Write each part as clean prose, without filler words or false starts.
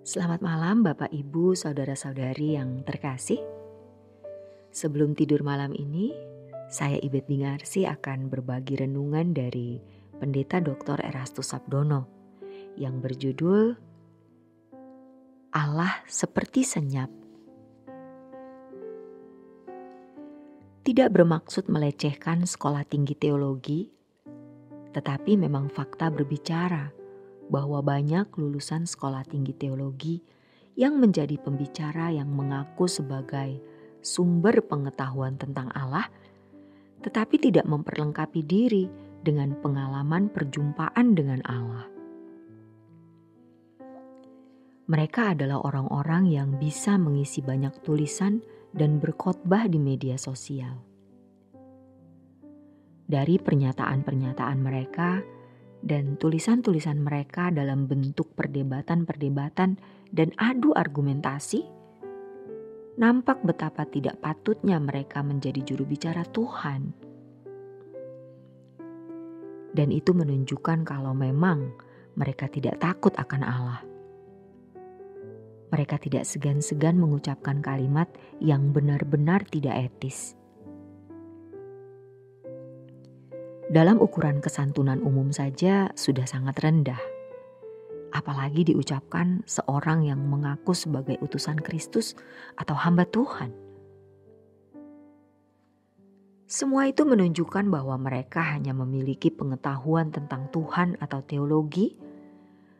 Selamat malam Bapak Ibu, saudara-saudari yang terkasih. Sebelum tidur malam ini, saya Ibet Bingarsi akan berbagi renungan dari Pendeta Dr. Erastus Sabdono yang berjudul Allah Seperti Senyap. Tidak bermaksud melecehkan sekolah tinggi teologi, tetapi memang fakta berbicara bahwa banyak lulusan sekolah tinggi teologi yang menjadi pembicara yang mengaku sebagai sumber pengetahuan tentang Allah, tetapi tidak memperlengkapi diri dengan pengalaman perjumpaan dengan Allah. Mereka adalah orang-orang yang bisa mengisi banyak tulisan dan berkhotbah di media sosial. Dari pernyataan-pernyataan mereka dan tulisan-tulisan mereka dalam bentuk perdebatan-perdebatan dan adu argumentasi, nampak betapa tidak patutnya mereka menjadi juru bicara Tuhan. Dan itu menunjukkan kalau memang mereka tidak takut akan Allah. Mereka tidak segan-segan mengucapkan kalimat yang benar-benar tidak etis. Dalam ukuran kesantunan umum saja sudah sangat rendah. Apalagi diucapkan seorang yang mengaku sebagai utusan Kristus atau hamba Tuhan. Semua itu menunjukkan bahwa mereka hanya memiliki pengetahuan tentang Tuhan atau teologi,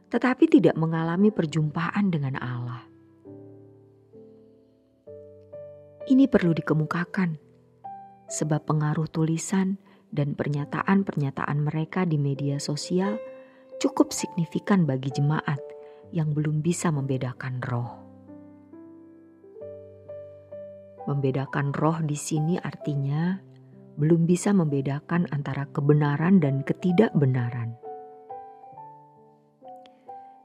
tetapi tidak mengalami perjumpaan dengan Allah. Ini perlu dikemukakan, sebab pengaruh tulisan dan pernyataan-pernyataan mereka di media sosial cukup signifikan bagi jemaat yang belum bisa membedakan roh. Membedakan roh di sini artinya belum bisa membedakan antara kebenaran dan ketidakbenaran.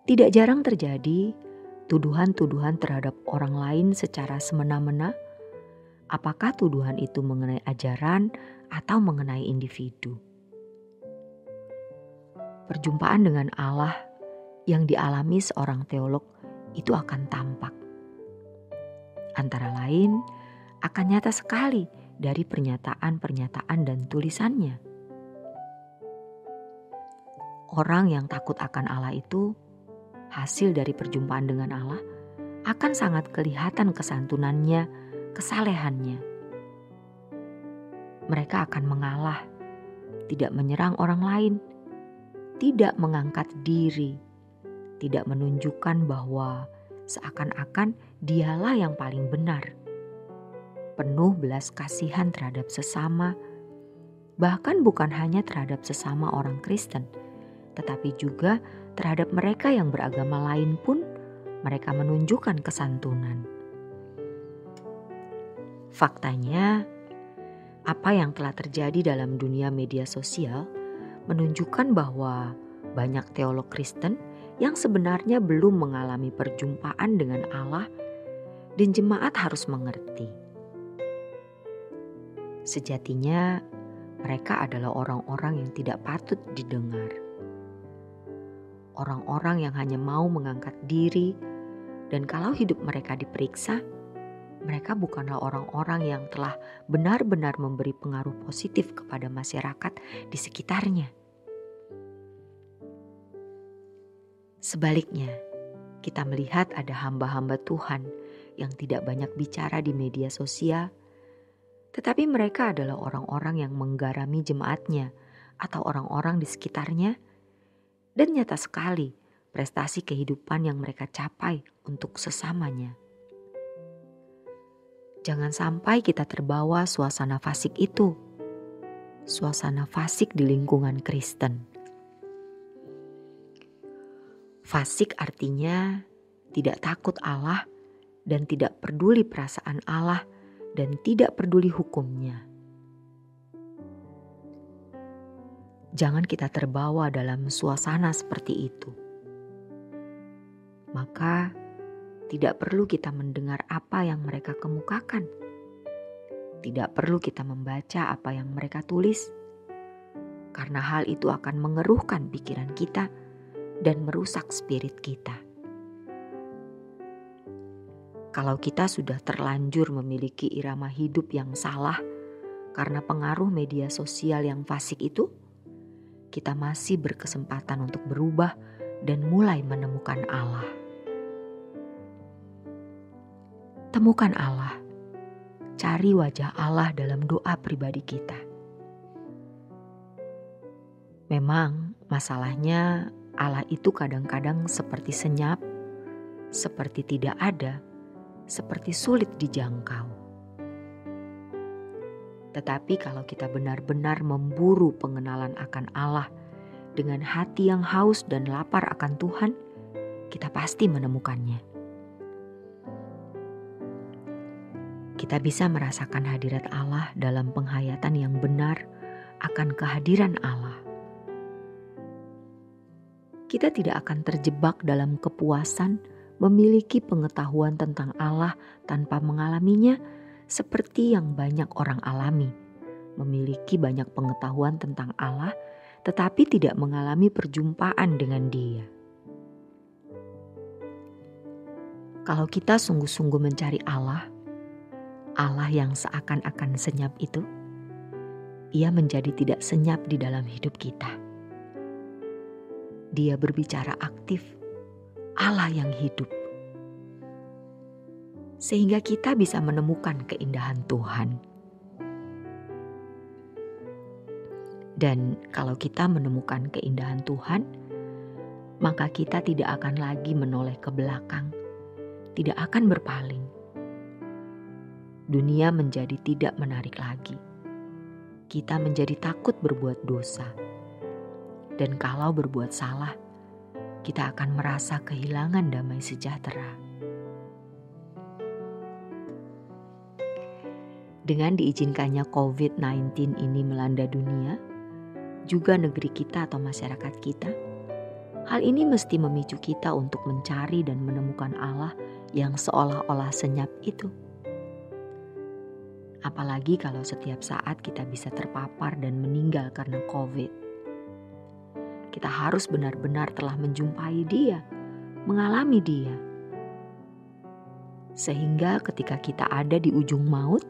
Tidak jarang terjadi tuduhan-tuduhan terhadap orang lain secara semena-mena, apakah tuduhan itu mengenai ajaran atau mengenai individu. Perjumpaan dengan Allah yang dialami seorang teolog itu akan tampak. Antara lain, akan nyata sekali dari pernyataan-pernyataan dan tulisannya. Orang yang takut akan Allah itu, hasil dari perjumpaan dengan Allah, akan sangat kelihatan kesantunannya, kesalehannya. Mereka akan mengalah, tidak menyerang orang lain, tidak mengangkat diri, tidak menunjukkan bahwa seakan-akan dialah yang paling benar. Penuh belas kasihan terhadap sesama, bahkan bukan hanya terhadap sesama orang Kristen, tetapi juga terhadap mereka yang beragama lain pun mereka menunjukkan kesantunan. Faktanya, apa yang telah terjadi dalam dunia media sosial menunjukkan bahwa banyak teolog Kristen yang sebenarnya belum mengalami perjumpaan dengan Allah dan jemaat harus mengerti. Sejatinya mereka adalah orang-orang yang tidak patut didengar. Orang-orang yang hanya mau mengangkat diri dan kalau hidup mereka diperiksa, mereka bukanlah orang-orang yang telah benar-benar memberi pengaruh positif kepada masyarakat di sekitarnya. Sebaliknya, kita melihat ada hamba-hamba Tuhan yang tidak banyak bicara di media sosial, tetapi mereka adalah orang-orang yang menggarami jemaatnya atau orang-orang di sekitarnya, dan nyata sekali prestasi kehidupan yang mereka capai untuk sesamanya. Jangan sampai kita terbawa suasana fasik itu, suasana fasik di lingkungan Kristen. Fasik artinya tidak takut Allah dan tidak peduli perasaan Allah dan tidak peduli hukumnya. Jangan kita terbawa dalam suasana seperti itu. Maka tidak perlu kita mendengar apa yang mereka kemukakan. Tidak perlu kita membaca apa yang mereka tulis. Karena hal itu akan mengeruhkan pikiran kita dan merusak spirit kita. Kalau kita sudah terlanjur memiliki irama hidup yang salah karena pengaruh media sosial yang fasik itu, kita masih berkesempatan untuk berubah dan mulai menemukan Allah. Temukan Allah, cari wajah Allah dalam doa pribadi kita. Memang masalahnya Allah itu kadang-kadang seperti senyap, seperti tidak ada, seperti sulit dijangkau. Tetapi kalau kita benar-benar memburu pengenalan akan Allah dengan hati yang haus dan lapar akan Tuhan, kita pasti menemukannya. Kita bisa merasakan hadirat Allah dalam penghayatan yang benar akan kehadiran Allah. Kita tidak akan terjebak dalam kepuasan memiliki pengetahuan tentang Allah tanpa mengalaminya seperti yang banyak orang alami. Memiliki banyak pengetahuan tentang Allah tetapi tidak mengalami perjumpaan dengan Dia. Kalau kita sungguh-sungguh mencari Allah, Allah yang seakan-akan senyap itu, Ia menjadi tidak senyap di dalam hidup kita. Dia berbicara aktif, Allah yang hidup. Sehingga kita bisa menemukan keindahan Tuhan. Dan kalau kita menemukan keindahan Tuhan, maka kita tidak akan lagi menoleh ke belakang, tidak akan berpaling. Dunia menjadi tidak menarik lagi. Kita menjadi takut berbuat dosa. Dan kalau berbuat salah, kita akan merasa kehilangan damai sejahtera. Dengan diizinkannya COVID-19 ini melanda dunia, juga negeri kita atau masyarakat kita, hal ini mesti memicu kita untuk mencari dan menemukan Allah yang seolah-olah senyap itu. Apalagi kalau setiap saat kita bisa terpapar dan meninggal karena COVID. Kita harus benar-benar telah menjumpai Dia, mengalami Dia. Sehingga ketika kita ada di ujung maut,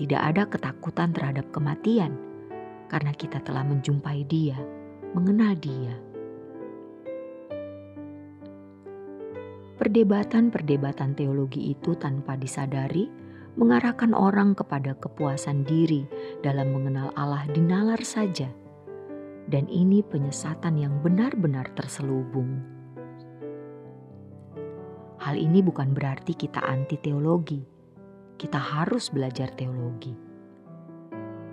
tidak ada ketakutan terhadap kematian karena kita telah menjumpai Dia, mengenal Dia. Perdebatan-perdebatan teologi itu tanpa disadari mengarahkan orang kepada kepuasan diri dalam mengenal Allah di nalar saja. Dan ini penyesatan yang benar-benar terselubung. Hal ini bukan berarti kita anti teologi. Kita harus belajar teologi.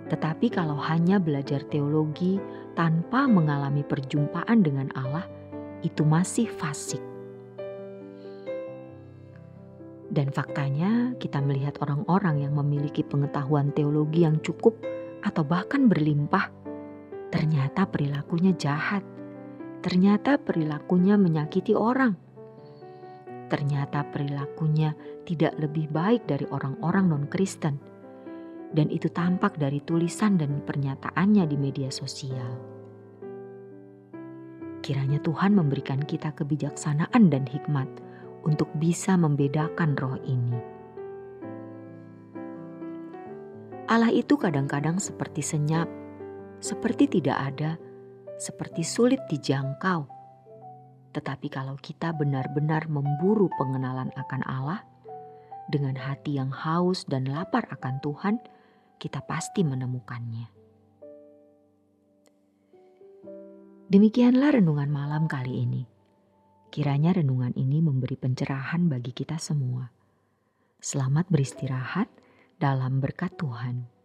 Tetapi kalau hanya belajar teologi tanpa mengalami perjumpaan dengan Allah, itu masih fasik. Dan faktanya kita melihat orang-orang yang memiliki pengetahuan teologi yang cukup atau bahkan berlimpah, ternyata perilakunya jahat. Ternyata perilakunya menyakiti orang. Ternyata perilakunya tidak lebih baik dari orang-orang non-Kristen. Dan itu tampak dari tulisan dan pernyataannya di media sosial. Kiranya Tuhan memberikan kita kebijaksanaan dan hikmat untuk bisa membedakan roh ini. Allah itu kadang-kadang seperti senyap, seperti tidak ada, seperti sulit dijangkau. Tetapi kalau kita benar-benar memburu pengenalan akan Allah, dengan hati yang haus dan lapar akan Tuhan, kita pasti menemukannya. Demikianlah renungan malam kali ini. Kiranya renungan ini memberi pencerahan bagi kita semua. Selamat beristirahat dalam berkat Tuhan.